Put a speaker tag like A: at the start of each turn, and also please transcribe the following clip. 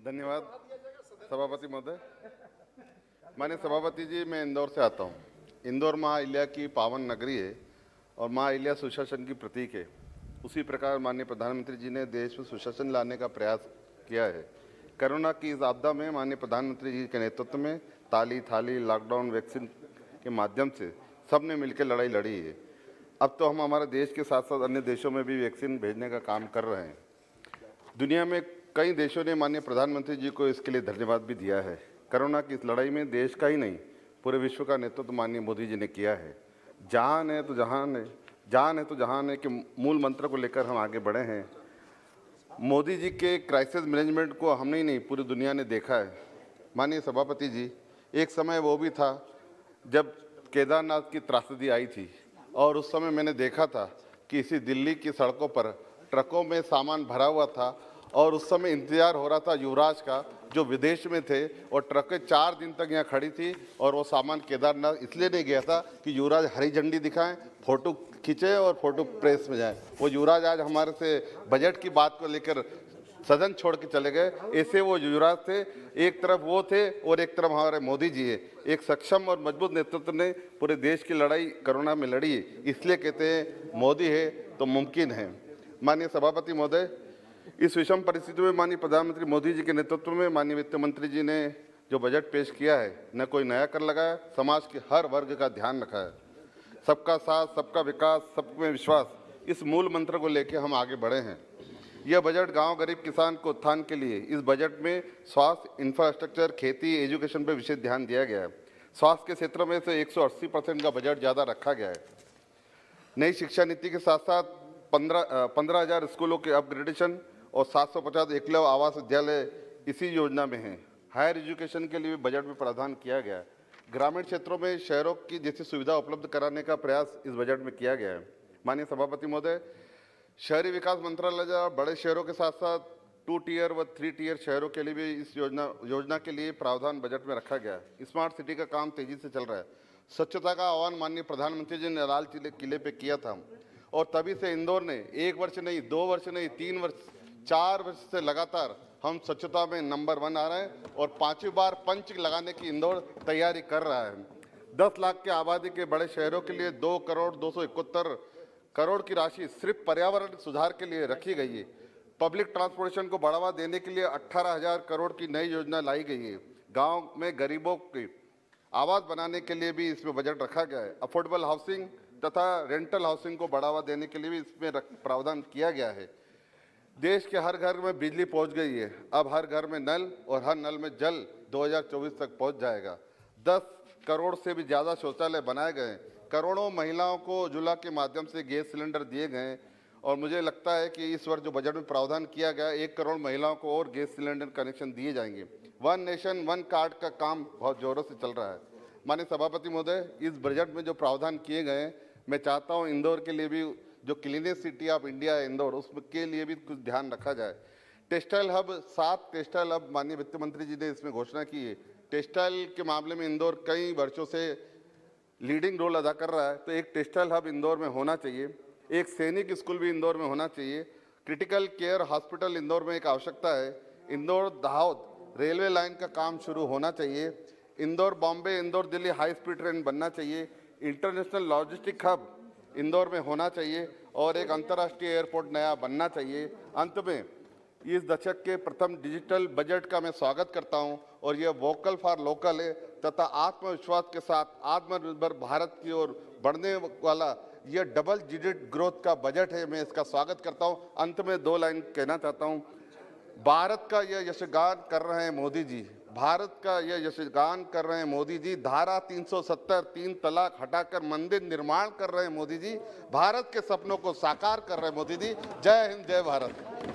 A: धन्यवाद सभापति महोदय। माननीय सभापति जी, मैं इंदौर से आता हूँ। इंदौर माँ अहिल्या की पावन नगरी है और माँ अहिल्या सुशासन की प्रतीक है। उसी प्रकार माननीय प्रधानमंत्री जी ने देश में सुशासन लाने का प्रयास किया है। कोरोना की इस आपदा में माननीय प्रधानमंत्री जी के नेतृत्व में ताली थाली लॉकडाउन वैक्सीन के माध्यम से सबने मिलकर लड़ाई लड़ी है। अब तो हम हमारे देश के साथ साथ अन्य देशों में भी वैक्सीन भेजने का काम कर रहे हैं। दुनिया में कई देशों ने माननीय प्रधानमंत्री जी को इसके लिए धन्यवाद भी दिया है। कोरोना की इस लड़ाई में देश का ही नहीं पूरे विश्व का नेतृत्व माननीय मोदी जी ने किया है। जान है तो जहान है, जान है तो जहान है कि मूल मंत्र को लेकर हम आगे बढ़े हैं। मोदी जी के क्राइसिस मैनेजमेंट को हमने ही नहीं पूरी दुनिया ने देखा है। माननीय सभापति जी, एक समय वो भी था जब केदारनाथ की त्रासदी आई थी और उस समय मैंने देखा था कि इसी दिल्ली की सड़कों पर ट्रकों में सामान भरा हुआ था और उस समय इंतजार हो रहा था युवराज का जो विदेश में थे, और ट्रकें 4 दिन तक यहाँ खड़ी थी और वो सामान केदारनाथ इसलिए नहीं गया था कि युवराज हरी झंडी दिखाएं, फोटो खींचे और फोटो प्रेस में जाए। वो युवराज आज हमारे से बजट की बात को लेकर सदन छोड़ के चले गए। ऐसे वो युवराज थे, एक तरफ वो थे और एक तरफ हमारे मोदी जी है। एक सक्षम और मजबूत नेतृत्व ने पूरे देश की लड़ाई कोरोना में लड़ी है। इसलिए कहते हैं मोदी है तो मुमकिन है। माननीय सभापति महोदय, इस विषम परिस्थिति में माननीय प्रधानमंत्री मोदी जी के नेतृत्व में माननीय वित्त मंत्री जी ने जो बजट पेश किया है, न कोई नया कर लगाया, समाज के हर वर्ग का ध्यान रखा है। सबका साथ, सबका विकास, सबमें विश्वास, इस मूल मंत्र को लेकर हम आगे बढ़े हैं। यह बजट गांव गरीब किसान को उत्थान के लिए इस बजट में स्वास्थ्य, इंफ्रास्ट्रक्चर, खेती, एजुकेशन पर विशेष ध्यान दिया गया है। स्वास्थ्य के क्षेत्र में से 180% का बजट ज़्यादा रखा गया है। नई शिक्षा नीति के साथ साथ 15,000 स्कूलों के अपग्रेडेशन और 750 एकलव्य आवास विद्यालय इसी योजना में हैं। हायर एजुकेशन के लिए बजट में प्रावधान किया गया है। ग्रामीण क्षेत्रों में शहरों की जैसी सुविधा उपलब्ध कराने का प्रयास इस बजट में किया गया है। माननीय सभापति महोदय, शहरी विकास मंत्रालय द्वारा बड़े शहरों के साथ साथ 2 टियर व 3 टियर शहरों के लिए भी इस योजना के लिए प्रावधान बजट में रखा गया है। स्मार्ट सिटी का काम तेजी से चल रहा है। स्वच्छता का आह्वान माननीय प्रधानमंत्री जी ने लाल किले पे किया था और तभी से इंदौर ने 1 वर्ष नहीं, 2 वर्ष नहीं, 3 वर्ष, 4 वर्ष से लगातार हम स्वच्छता में नंबर 1 आ रहे हैं और 5वीं बार पंच लगाने की इंदौर तैयारी कर रहा है। 10 लाख की आबादी के बड़े शहरों के लिए 2 करोड़ 271 करोड़ की राशि सिर्फ पर्यावरण सुधार के लिए रखी गई है। पब्लिक ट्रांसपोर्टेशन को बढ़ावा देने के लिए 18,000 करोड़ की नई योजना लाई गई है। गाँव में गरीबों के आवास बनाने के लिए भी इसमें बजट रखा गया है। अफोर्डेबल हाउसिंग तथा रेंटल हाउसिंग को बढ़ावा देने के लिए भी इसमें प्रावधान किया गया है। देश के हर घर में बिजली पहुंच गई है। अब हर घर में नल और हर नल में जल 2024 तक पहुंच जाएगा। 10 करोड़ से भी ज़्यादा शौचालय बनाए गए। करोड़ों महिलाओं को उज्ज्वला के माध्यम से गैस सिलेंडर दिए गए और मुझे लगता है कि इस वर्ष जो बजट में प्रावधान किया गया, 1 करोड़ महिलाओं को और गैस सिलेंडर कनेक्शन दिए जाएंगे। 1 नेशन 1 कार्ड का काम बहुत जोरों से चल रहा है। माननीय सभापति महोदय, इस बजट में जो प्रावधान किए गए, मैं चाहता हूँ इंदौर के लिए भी जो क्लीनेस्ट सिटी ऑफ इंडिया है इंदौर, उसके लिए भी कुछ ध्यान रखा जाए। टेक्सटाइल हब, 7 टेक्सटाइल हब माननीय वित्त मंत्री जी ने इसमें घोषणा की है। टेक्सटाइल के मामले में इंदौर कई वर्षों से लीडिंग रोल अदा कर रहा है, तो एक टेक्सटाइल हब इंदौर में होना चाहिए। एक सैनिक स्कूल भी इंदौर में होना चाहिए। क्रिटिकल केयर हॉस्पिटल इंदौर में एक आवश्यकता है। इंदौर दाहोद रेलवे लाइन का काम शुरू होना चाहिए। Indore Bombay, Indore Delhi high speed train बनना चाहिए। इंटरनेशनल लॉजिस्टिक हब इंदौर में होना चाहिए और एक अंतर्राष्ट्रीय एयरपोर्ट नया बनना चाहिए। अंत में इस दशक के प्रथम डिजिटल बजट का मैं स्वागत करता हूं और यह वोकल फॉर लोकल है तथा आत्मविश्वास के साथ आत्मनिर्भर भारत की ओर बढ़ने वाला यह डबल डिजिट ग्रोथ का बजट है। मैं इसका स्वागत करता हूं। अंत में 2 लाइन कहना चाहता हूं। भारत का यह यशगान कर रहे हैं मोदी जी, भारत का यह यशगान कर रहे हैं मोदी जी। धारा 370 3 तलाक हटाकर मंदिर निर्माण कर रहे हैं मोदी जी। भारत के सपनों को साकार कर रहे हैं मोदी जी। जय हिंद, जय भारत।